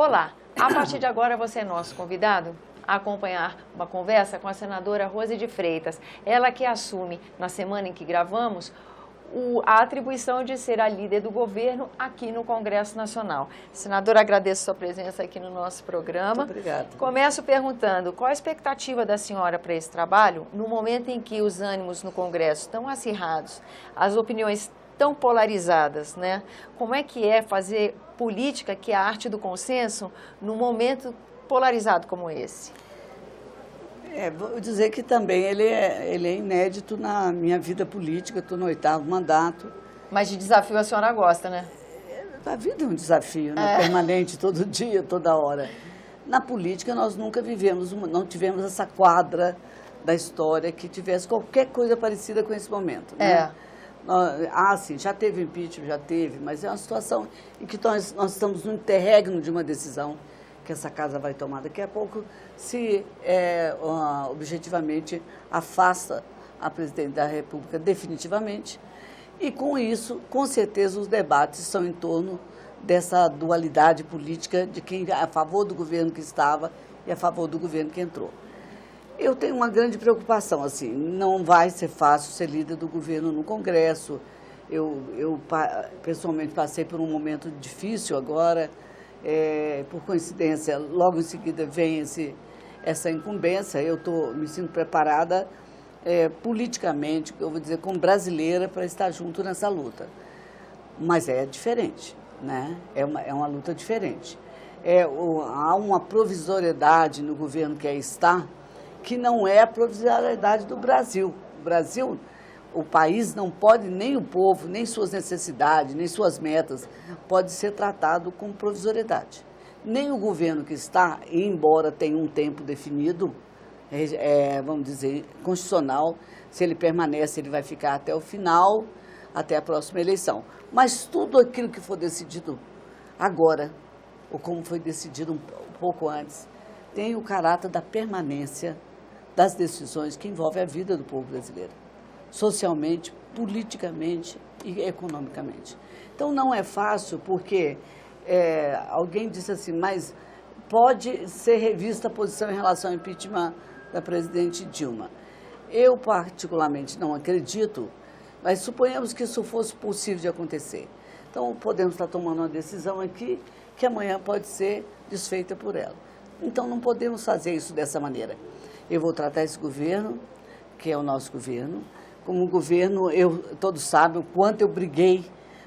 Olá, a partir de agora você é nosso convidado a acompanhar uma conversa com a senadora Rose de Freitas. Ela que assume, na semana em que gravamos, a atribuição de ser a líder do governo aqui no Congresso Nacional. Senadora, agradeço sua presença aqui no nosso programa. Muito obrigada. Começo perguntando, qual a expectativa da senhora para esse trabalho, no momento em que os ânimos no Congresso estão acirrados, as opiniões tão polarizadas, né? Como é que é fazer política, que é a arte do consenso, num momento polarizado como esse? Vou dizer que também ele é inédito na minha vida política, estou no 8º mandato. Mas de desafio a senhora gosta, né? A vida é um desafio, né? Permanente, todo dia, toda hora. Na política nós nunca não tivemos essa quadra da história que tivesse qualquer coisa parecida com esse momento, né? Sim, já teve impeachment, já teve, mas é uma situação em que nós estamos no interregno de uma decisão que essa casa vai tomar daqui a pouco, se objetivamente afasta a presidente da República definitivamente. E com isso, com certeza, os debates são em torno dessa dualidade política de quem é a favor do governo que estava e a favor do governo que entrou. Eu tenho uma grande preocupação, assim, não vai ser fácil ser líder do governo no Congresso. Eu pessoalmente passei por um momento difícil agora, por coincidência, logo em seguida vem essa incumbência. Eu me sinto preparada politicamente, eu vou dizer, como brasileira, para estar junto nessa luta. Mas é diferente, né? É uma luta diferente. Há uma provisoriedade no governo que aí está, que não é a provisoriedade do Brasil. O país não pode, nem o povo, nem suas necessidades, nem suas metas, pode ser tratado com provisoriedade. Nem o governo que está, embora tenha um tempo definido, vamos dizer, constitucional, se ele permanece, ele vai ficar até o final, até a próxima eleição. Mas tudo aquilo que for decidido agora, ou como foi decidido um pouco antes, tem o caráter da permanência das decisões que envolvem a vida do povo brasileiro, socialmente, politicamente e economicamente. Então não é fácil porque alguém disse assim, mas pode ser revista a posição em relação ao impeachment da presidente Dilma. Eu particularmente não acredito, mas suponhamos que isso fosse possível de acontecer. Então podemos estar tomando uma decisão aqui que amanhã pode ser desfeita por ela. Então não podemos fazer isso dessa maneira. Eu vou tratar esse governo, que é o nosso governo, como um governo, todos sabem o quanto eu briguei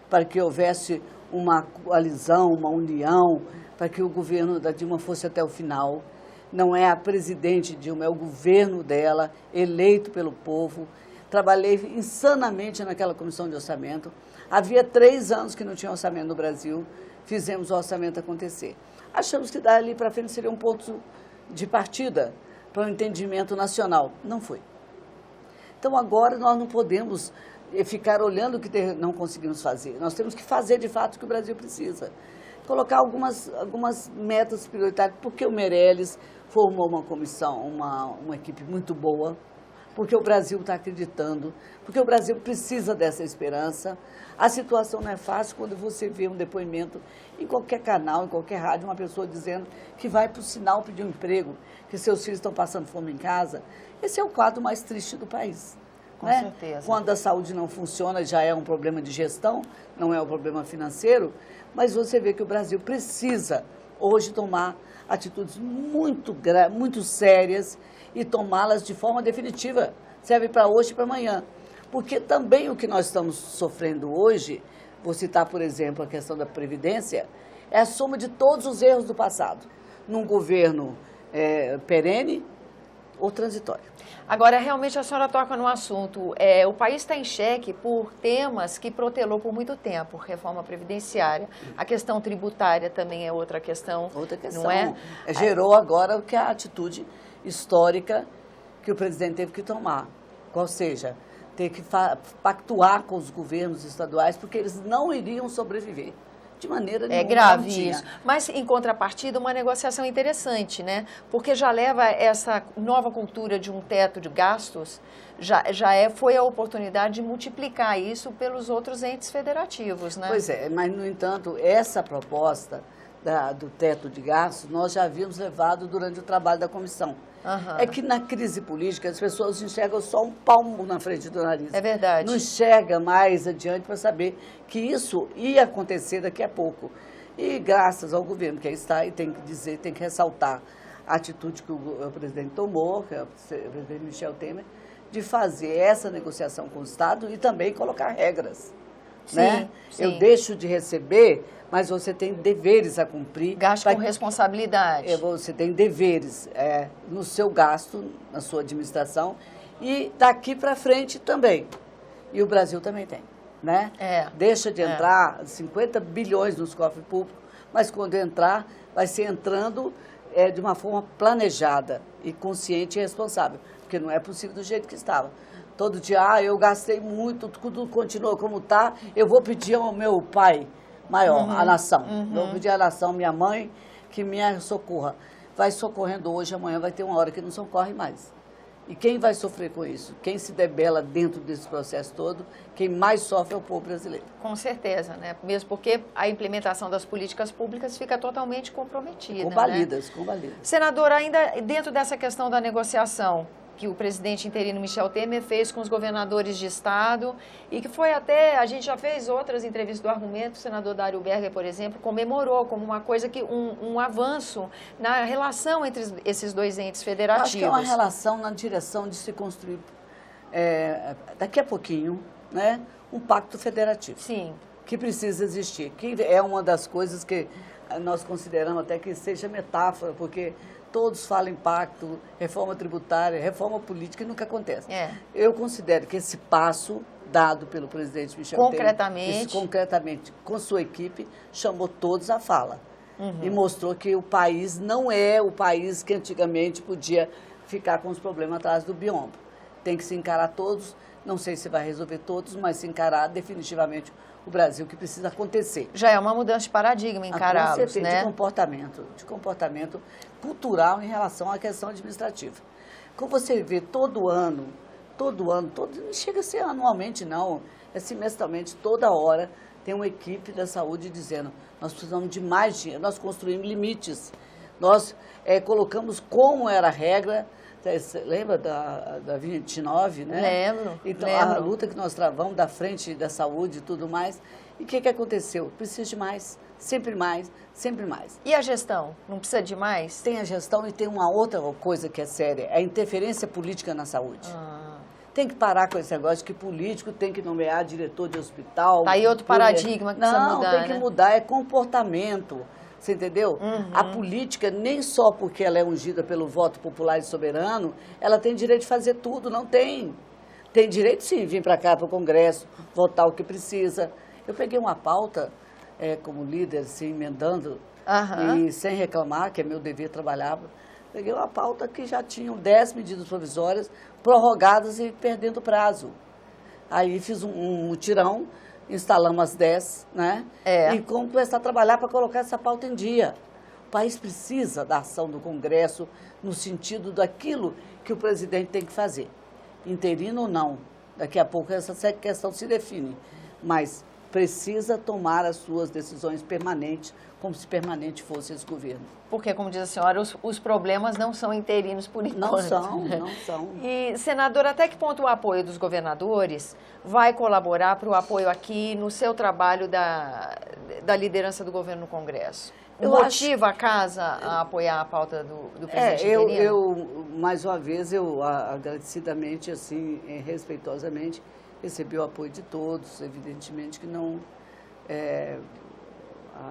para que houvesse uma coalizão, uma união, para que o governo da Dilma fosse até o final. Não é a presidente Dilma, é o governo dela, eleito pelo povo. Trabalhei insanamente naquela comissão de orçamento. Havia 3 anos que não tinha orçamento no Brasil, fizemos o orçamento acontecer. Achamos que dali para frente seria um ponto de partida para o entendimento nacional. Não foi. Então agora nós não podemos ficar olhando o que não conseguimos fazer. Nós temos que fazer de fato o que o Brasil precisa. Colocar algumas metas prioritárias, porque o Meirelles formou uma comissão, uma equipe muito boa, porque o Brasil está acreditando, porque o Brasil precisa dessa esperança. A situação não é fácil quando você vê um depoimento em qualquer canal, em qualquer rádio, uma pessoa dizendo que vai para o sinal pedir um emprego, que seus filhos estão passando fome em casa. Esse é o quadro mais triste do país. Com certeza. Quando a saúde não funciona, já é um problema de gestão, não é um problema financeiro, mas você vê que o Brasil precisa hoje tomar atitudes muito sérias e tomá-las de forma definitiva. Serve para hoje e para amanhã. Porque também o que nós estamos sofrendo hoje, vou citar, por exemplo, a questão da Previdência, é a soma de todos os erros do passado, num governo perene ou transitório. Agora, realmente a senhora toca no assunto. O país está em xeque por temas que protelou por muito tempo. Reforma previdenciária, a questão tributária também é outra questão. Outra questão. Não é? Gerou agora o que é a atitude histórica que o presidente teve que tomar. Ou seja, ter que pactuar com os governos estaduais, porque eles não iriam sobreviver. De maneira nenhuma. É grave isso. Mas, em contrapartida, uma negociação interessante, né? Porque já leva essa nova cultura de um teto de gastos, foi a oportunidade de multiplicar isso pelos outros entes federativos, né? Pois é, mas, no entanto, essa proposta do teto de gastos, nós já havíamos levado durante o trabalho da comissão. É que na crise política as pessoas enxergam só um palmo na frente do nariz. É verdade. Não enxerga mais adiante para saber que isso ia acontecer daqui a pouco. E graças ao governo que aí está, e tem que dizer, tem que ressaltar a atitude que o presidente tomou, que é o presidente Michel Temer, de fazer essa negociação com o Estado e também colocar regras. Sim, né? sim. Eu deixo de receber, mas você tem deveres a cumprir. Gasto com responsabilidade. Você tem deveres no seu gasto, na sua administração, e daqui para frente também. E o Brasil também tem. Né? Deixa de entrar 50 bilhões nos cofres públicos, mas quando entrar, vai ser entrando de uma forma planejada e consciente e responsável, porque não é possível do jeito que estava. Todo dia, eu gastei muito, tudo continua como está, eu vou pedir ao meu pai maior, a nação. Eu vou pedir à nação, minha mãe, que me socorra. Vai socorrendo hoje, amanhã vai ter uma hora que não socorre mais. E quem vai sofrer com isso? Quem se debela dentro desse processo todo, quem mais sofre é o povo brasileiro. Com certeza, né? Mesmo porque a implementação das políticas públicas fica totalmente comprometida. Combalidas, né? combalidas. Senadora, ainda dentro dessa questão da negociação que o presidente interino Michel Temer fez com os governadores de estado e que foi até, a gente já fez outras entrevistas do argumento, o senador Dário Berger, por exemplo, comemorou como uma coisa que, um avanço na relação entre esses dois entes federativos. Acho que é uma relação na direção de se construir, daqui a pouquinho, né, um pacto federativo. Sim. Que precisa existir, que é uma das coisas que nós consideramos até que seja metáfora, porque todos falam em pacto, reforma tributária, reforma política, e nunca acontece. Eu considero que esse passo dado pelo presidente Michel Temer, concretamente com sua equipe, chamou todos à fala. E mostrou que o país não é o país que antigamente podia ficar com os problemas atrás do biombo. Tem que se encarar todos, não sei se vai resolver todos, mas se encarar definitivamente o Brasil, que precisa acontecer. Já é uma mudança de paradigma encará-los, né? De comportamento cultural em relação à questão administrativa. Como você vê todo ano, não chega a ser anualmente não, é semestralmente, toda hora, tem uma equipe da saúde dizendo, nós precisamos de mais dinheiro, nós construímos limites, nós colocamos como era a regra. Você lembra da 29, né? Lembro. Então, a luta que nós travamos da frente da saúde e tudo mais. E o que aconteceu? Precisa de mais, sempre mais, sempre mais. E a gestão? Não precisa de mais? Tem a gestão e tem uma outra coisa que é séria, a interferência política na saúde. Tem que parar com esse negócio de que político tem que nomear diretor de hospital. Tá aí outro paradigma que precisa mudar, Não, tem que mudar, é comportamento. Você entendeu? A política, nem só porque ela é ungida pelo voto popular e soberano, ela tem direito de fazer tudo, não tem. Tem direito, sim, vir para cá, para o Congresso, votar o que precisa. Eu peguei uma pauta, como líder, assim, emendando, e sem reclamar, que é meu dever trabalhar, peguei uma pauta que já tinham 10 medidas provisórias prorrogadas e perdendo prazo. Aí fiz um mutirão, instalamos as 10, né? E começar a trabalhar para colocar essa pauta em dia. O país precisa da ação do Congresso no sentido daquilo que o presidente tem que fazer. Interino ou não, daqui a pouco essa questão se define, mas precisa tomar as suas decisões permanentes, como se permanente fosse esse governo. Porque, como diz a senhora, os problemas não são interinos por enquanto. Não são. E, senadora, até que ponto o apoio dos governadores vai colaborar para o apoio aqui no seu trabalho da liderança do governo no Congresso? Motiva a casa a apoiar a pauta do presidente interino? Mais uma vez, eu agradecidamente, assim, respeitosamente, recebi o apoio de todos, evidentemente que não...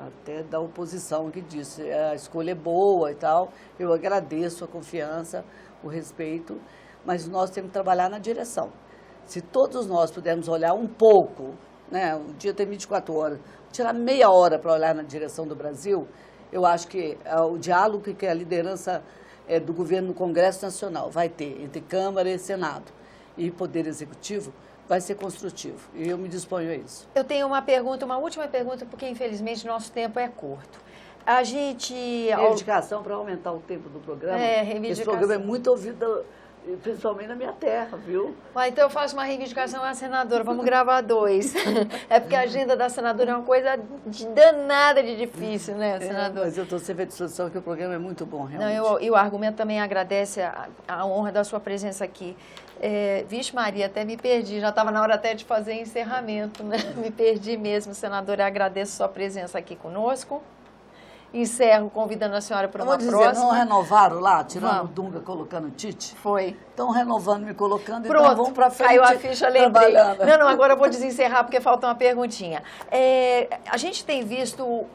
até da oposição que disse, a escolha é boa e tal, eu agradeço a confiança, o respeito, mas nós temos que trabalhar na direção. Se todos nós pudermos olhar um pouco, né, o dia tem 24 horas, tirar meia hora para olhar na direção do Brasil, eu acho que o diálogo que a liderança do governo no Congresso Nacional vai ter entre Câmara e Senado e Poder Executivo, vai ser construtivo, e eu me disponho a isso. Eu tenho uma última pergunta, porque infelizmente nosso tempo é curto. A gente... Reivindicação para aumentar o tempo do programa. Esse programa é muito ouvido principalmente na minha terra, viu? Então eu faço uma reivindicação à senadora, vamos gravar 2. É porque a agenda da senadora é uma coisa danada de difícil, né, senadora? Mas eu estou sempre à disposição, que o programa é muito bom, realmente. Não, e o argumento também agradece a honra da sua presença aqui. Vixe Maria, até me perdi, já estava na hora até de fazer encerramento, né? Me perdi mesmo, senadora, agradeço a sua presença aqui conosco. Encerro convidando a senhora para uma próxima. Não renovaram lá, tirando Vamos. o Dunga, colocando o Tite? Foi. Estão renovando, me colocando, Pronto, então vamos para frente. caiu a ficha, lembrei. Trabalhando. Não, agora eu vou desencerrar porque falta uma perguntinha. A gente tem visto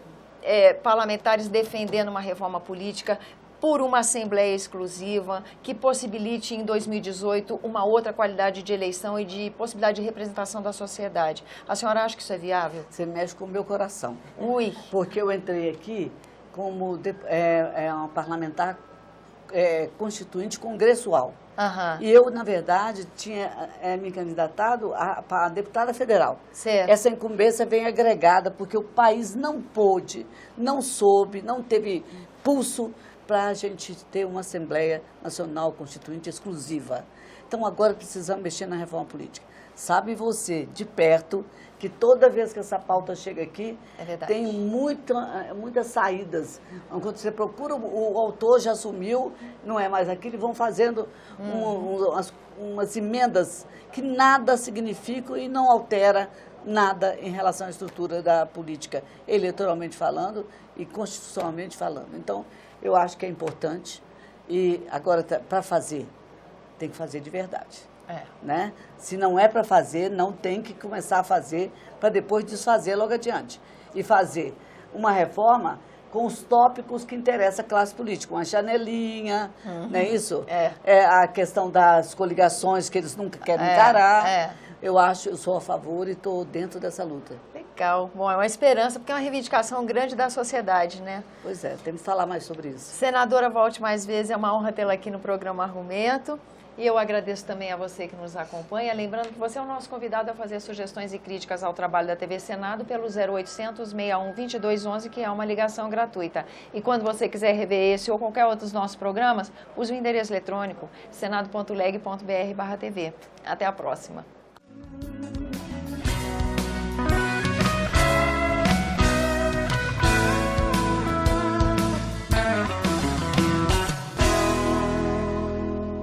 parlamentares defendendo uma reforma política por uma Assembleia exclusiva, que possibilite em 2018 uma outra qualidade de eleição e de possibilidade de representação da sociedade. A senhora acha que isso é viável? Você mexe com o meu coração. Ui. Porque eu entrei aqui como uma parlamentar constituinte congressual. Aham. E eu, na verdade, tinha me candidatado para deputada federal. Certo. Essa incumbência vem agregada porque o país não pôde, não soube, não teve pulso para a gente ter uma Assembleia Nacional Constituinte exclusiva. Então, agora precisamos mexer na reforma política. Sabe você, de perto, que toda vez que essa pauta chega aqui, tem muitas saídas. Quando você procura, o autor já assumiu, não é mais aquilo, e vão fazendo umas emendas que nada significam e não altera nada em relação à estrutura da política, eleitoralmente falando e constitucionalmente falando. Então, eu acho que é importante e agora, para fazer, tem que fazer de verdade. Né? Se não é para fazer, não tem que começar a fazer para depois desfazer logo adiante. E fazer uma reforma com os tópicos que interessam a classe política, uma janelinha, não é isso? A questão das coligações que eles nunca querem encarar. Eu sou a favor e estou dentro dessa luta. Legal. Bom, é uma esperança, porque é uma reivindicação grande da sociedade, né? Pois é, temos que falar mais sobre isso. Senadora, volte mais vezes, é uma honra tê-la aqui no programa Argumento. E eu agradeço também a você que nos acompanha, lembrando que você é o nosso convidado a fazer sugestões e críticas ao trabalho da TV Senado pelo 0800 61 2211, que é uma ligação gratuita. E quando você quiser rever esse ou qualquer outro dos nossos programas, use o endereço eletrônico senado.leg.br/TV. Até a próxima.